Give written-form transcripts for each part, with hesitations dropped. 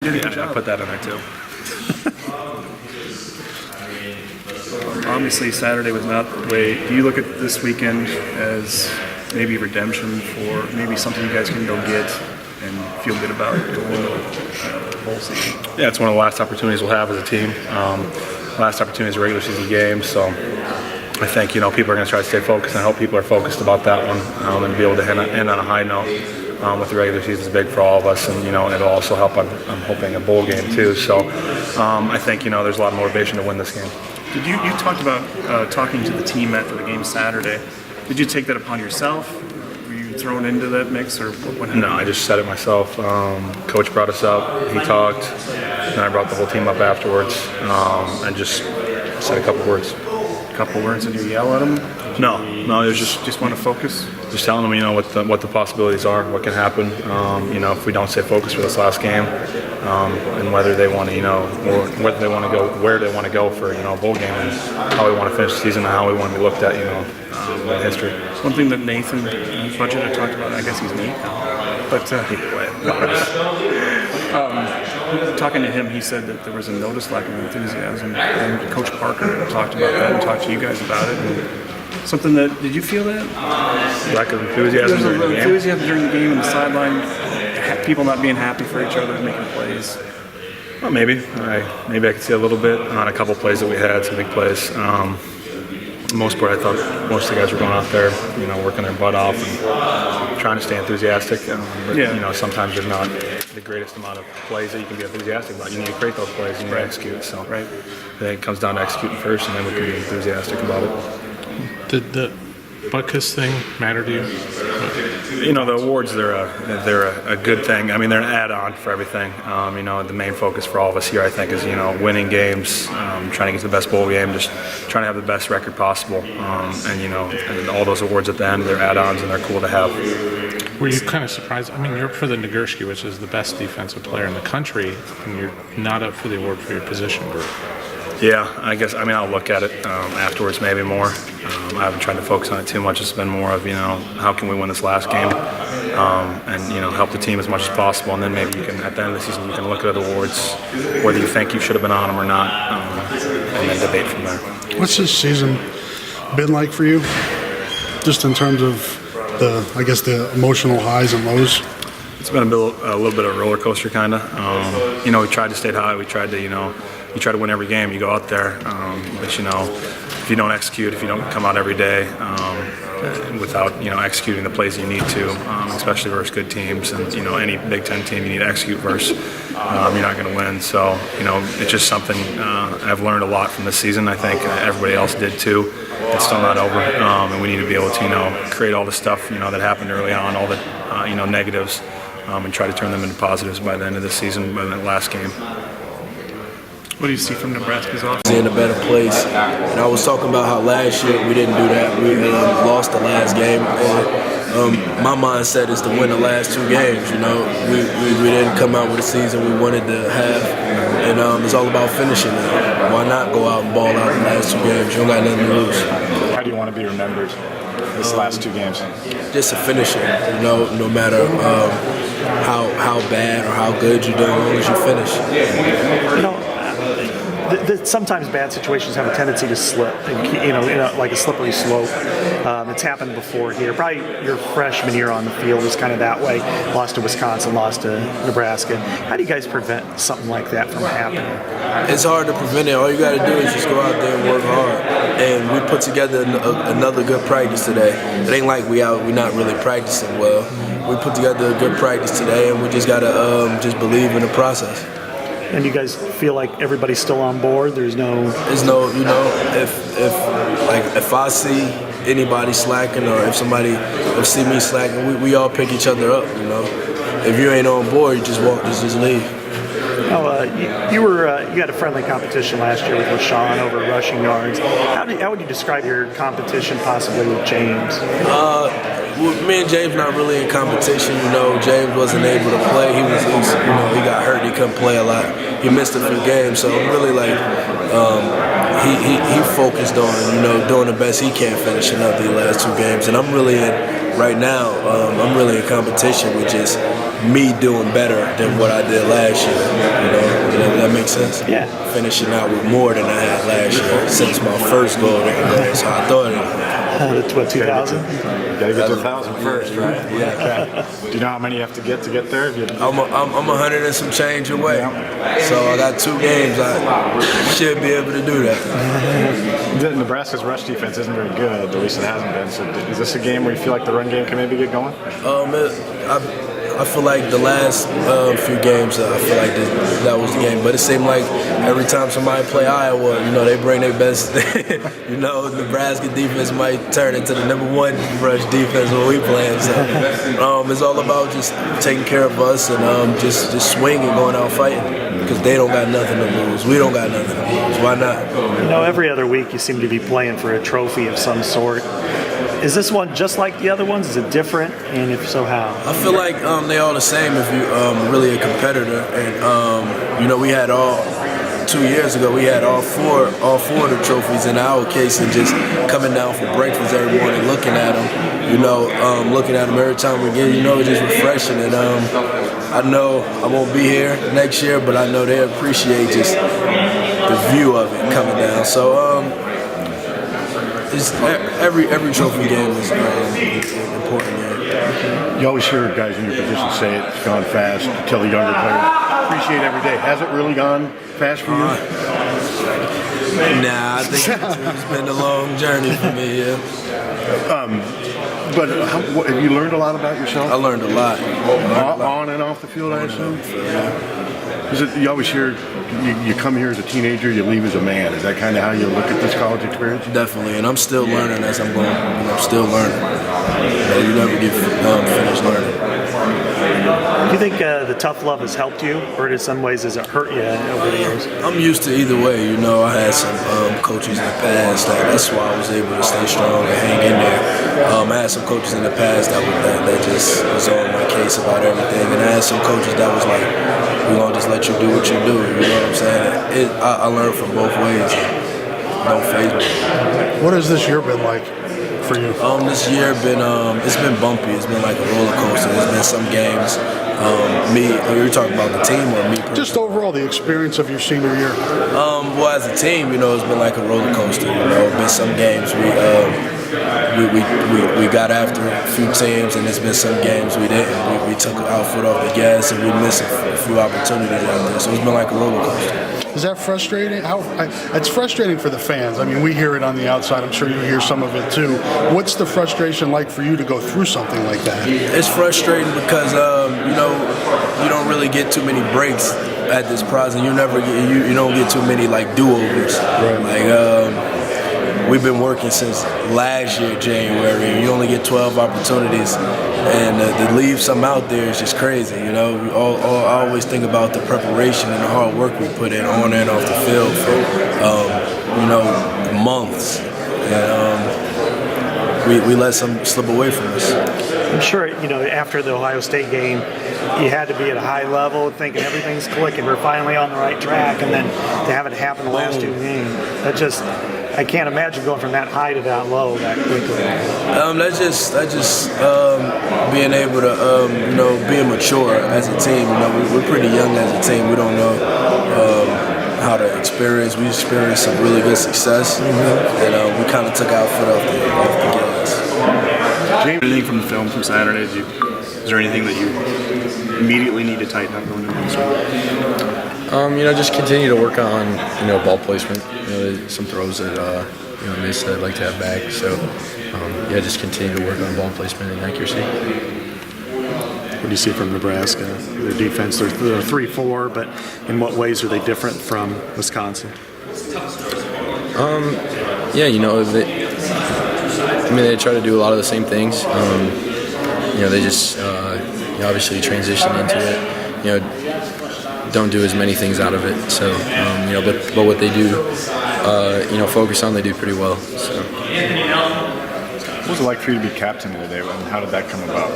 Yeah, I put that in there too. Obviously, Saturday was not the way. Do you look at this weekend as maybe redemption for maybe something you guys can go get and feel good about going into the whole season? Yeah, it's one of the last opportunities we'll have as a team. Last opportunity is a regular season game, so I think people are going to try to stay focused, and I hope people are focused about that one and be able to end on a high note. With the regular season is big for all of us, and it'll also help. I'm hoping a bowl game too. So I think there's a lot of motivation to win this game. Did you talked about talking to the team after the game Saturday? Did you take that upon yourself? Were you thrown into that mix, or what happened? No, I just said it myself. Coach brought us up. He talked, and I brought the whole team up afterwards, and just said a couple words. A couple words, and you yell at them? No, it was just want to focus. Just telling them, what the possibilities are, what can happen. If we don't stay focused for this last game, and whether they want to, or whether they want to go, where they want to go for, a bowl game, and how we want to finish the season, and how we want to be looked at, in history. One thing that Nathan Budget had talked about, I guess he's Nate now, but either way. Talking to him, he said that there was a notice lack of enthusiasm, and Coach Parker talked about that and talked to you guys about it. And something that, did you feel that? Lack of enthusiasm during the game? Enthusiasm during the game and the sideline, people not being happy for each other, making plays. Well, maybe I could see a little bit on a couple plays that we had, some big plays. For the most part, I thought most of the guys were going out there, working their butt off and trying to stay enthusiastic. But sometimes there's not the greatest amount of plays that you can be enthusiastic about. You need to create those plays, you need to execute. So I think it comes down to executing first, and then we can be enthusiastic about it. Did the Butkus thing matter to you? The awards, they're a good thing. I mean, they're an add-on for everything. The main focus for all of us here, I think, is, winning games, trying to get to the best bowl game, just trying to have the best record possible. And all those awards at the end, they're add-ons, and they're cool to have. Were you kind of surprised? I mean, you're up for the Nagurski, which is the best defensive player in the country, and you're not up for the award for your position group. Yeah, I guess. I'll look at it afterwards, maybe more. I haven't tried to focus on it too much. It's been more of, how can we win this last game, and help the team as much as possible. And then maybe you can, at the end of the season, you can look at the awards, whether you think you should have been on them or not, and then debate from there. What's this season been like for you, just in terms of the emotional highs and lows? It's been a little bit of a roller coaster, kind of. We tried to stay high. We tried to, you try to win every game. You go out there, but if you don't execute, if you don't come out every day without executing the plays you need to, especially versus good teams, and any Big Ten team you need to execute versus, you're not going to win. So it's just something I've learned a lot from this season. I think everybody else did too. It's still not over, and we need to be able to create all the stuff that happened early on, all the negatives, and try to turn them into positives by the end of the season, by the last game. What do you see from Nebraska's offense? In a better place. And I was talking about how last year we didn't do that. We lost the last game. And my mindset is to win the last two games. We didn't come out with a season we wanted to have. And it's all about finishing now. Why not go out and ball out the last two games? You don't got nothing to lose. How do you want to be remembered this last two games? Just a finisher. No matter how bad or how good you're doing, as long as you finish. Sometimes bad situations have a tendency to slip, like a slippery slope. It's happened before here. Probably your freshman year on the field was kind of that way. Lost to Wisconsin, lost to Nebraska. How do you guys prevent something like that from happening? It's hard to prevent it. All you got to do is just go out there and work hard. And we put together another good practice today. It ain't like we're not really practicing well. We put together a good practice today, and we just got to just believe in the process. And you guys feel like everybody's still on board? There's no, if I see anybody slacking, or if somebody see me slacking, we all pick each other up. If you ain't on board, you just leave. You had a friendly competition last year with LaShawn over rushing yards. How would you describe your competition possibly with James? Me and James not really in competition. James wasn't able to play. He got hurt. He couldn't play a lot. He missed a few games. So I'm really he focused on doing the best he can, finishing up the last two games. And I'm really right now. I'm really in competition with just me doing better than what I did last year. that makes sense? Yeah. Finishing out with more than I had last year since my first goal there. So I thought What, 2000? You got to get to 1,000 first, right? yeah. Do you know how many you have to get there? I'm 100 and some change away. So I got 2 games. I should be able to do that. Nebraska's rush defense isn't very good, at least it hasn't been. So is this a game where you feel like the run game can maybe get going? I feel like the last few games, I feel like that was the game. But it seemed like every time somebody play Iowa, they bring their best. Nebraska defense might turn into the #1 rush defense when we playing. So it's all about just taking care of us and just swinging, going out fighting. Because they don't got nothing to lose. We don't got nothing to lose. Why not? Every other week you seem to be playing for a trophy of some sort. Is this one just like the other ones? Is it different? And if so, how? I feel like they all the same if you really a competitor. And we had 2 years ago, we had all four of the trophies in our case, and just coming down for breakfast every morning, looking at them, looking at them every time we get, it's just refreshing. And I know I won't be here next year, but I know they appreciate just the view of it coming down. So every trophy game is an important game. You always hear guys in your position say it's gone fast. You tell the younger players, appreciate every day. Has it really gone fast for you? Nah, I think it's been a long journey for me, yeah. But have you learned a lot about yourself? I learned a lot. On and off the field, I assume? You always hear, you come here as a teenager, you leave as a man. Is that kind of how you look at this college experience? Definitely, and I'm still learning as I'm going. I'm still learning. You never get finished learning. Do you think the tough love has helped you, or in some ways has it hurt you over the years? I'm used to either way. I had some coaches in the past. That's why I was able to stay strong and hang in there. I had some coaches in the past that just was on my case about everything, and I had some coaches that was like, "We're gonna just let you do what you do." You know what I'm saying? I learned from both ways. Don't faze me. What has this year been like for you? This year it's been bumpy. It's been like a roller coaster. There's been some games. You're talking about the team or me? Personally? Just overall, the experience of your senior year. Well, as a team, it's been like a roller coaster. Been some games we got after a few teams, and there's been some games we didn't. We took our foot off the gas, and we missed a few opportunities out there. So it's been like a roller coaster. Is that frustrating? It's frustrating for the fans. I mean, we hear it on the outside. I'm sure you hear some of it too. What's the frustration like for you to go through something like that? It's frustrating because you don't really get too many breaks at this process. You don't get too many like do-overs. Right. We've been working since last year, January. You only get 12 opportunities, and to leave some out there is just crazy. I always think about the preparation and the hard work we put in on and off the field for, months. And we let some slip away from us. I'm sure, after the Ohio State game, you had to be at a high level thinking everything's clicking, we're finally on the right track, and then to have it happen the last 2 games, I can't imagine going from that high to that low that quickly. That's just being able to, being mature as a team. We're pretty young as a team. We don't know how to experience. We experienced some really good success, and we kind of took our foot off the gas. James, anything from the film from Saturday? Is there anything that you immediately need to tighten up going into this one? Just continue to work on, ball placement. Some throws that, missed that I'd like to have back. So, just continue to work on ball placement and accuracy. What do you see from Nebraska? Their defense, they're 3-4, but in what ways are they different from Wisconsin? They try to do a lot of the same things. They just obviously transition into it. Don't do as many things out of it. So, but what they do, focus on, they do pretty well. So. What was it like for you to be captain today, and how did that come about?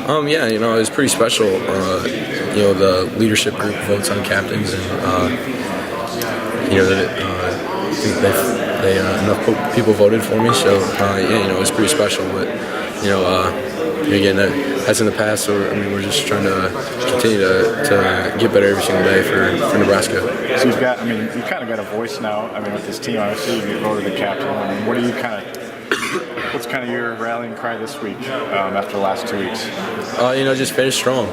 It was pretty special. The leadership group votes on captains, and enough people voted for me. So, it was pretty special. But again, as in the past. So we're just trying to continue to get better every single day for Nebraska. So you've got, you kind of got a voice now. With this team, obviously you voted the captain. What do you what's kind of your rallying cry this week after the last 2 weeks? Just finish strong.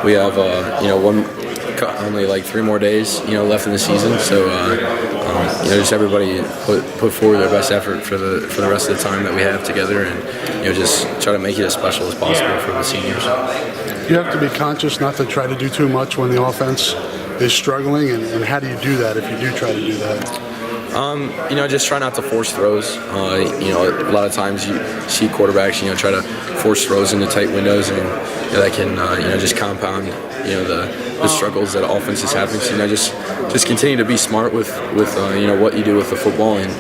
We have only like 3 more days left in the season, so just everybody put forward their best effort for the rest of the time that we have together, and just try to make it as special as possible for the seniors. You have to be conscious not to try to do too much when the offense is struggling, and how do you do that if you do try to do that? Just try not to force throws. A lot of times you see quarterbacks, try to force throws into tight windows, and that can, just compound, the struggles that offense is having. So, just continue to be smart with what you do with the football, and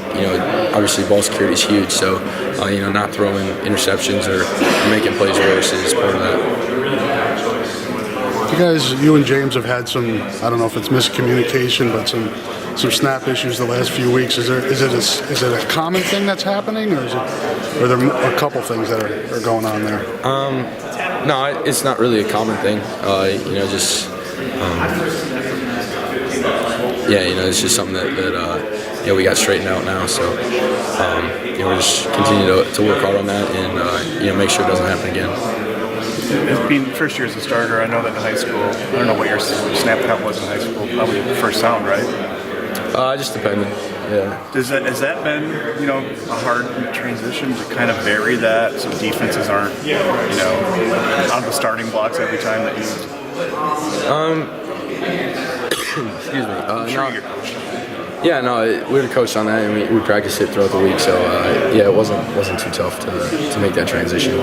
obviously ball security is huge. So, not throwing interceptions or making plays worse is part of that. You and James have had some, I don't know if it's miscommunication, but some snap issues the last few weeks. Is it a common thing that's happening, or are there a couple things that are going on there? No, it's not really a common thing. It's just something that we got straightened out now. So we're just continue to work hard on that, and make sure it doesn't happen again. As being first year as a starter, I know that in high school, I don't know what your snap count was in high school, probably the first sound, right? Just depending, yeah. Has that been, a hard transition to kind of vary that so defenses aren't, on the starting blocks every time that you... Excuse me. We were coached on that, and we practiced it throughout the week, so it wasn't too tough to make that transition.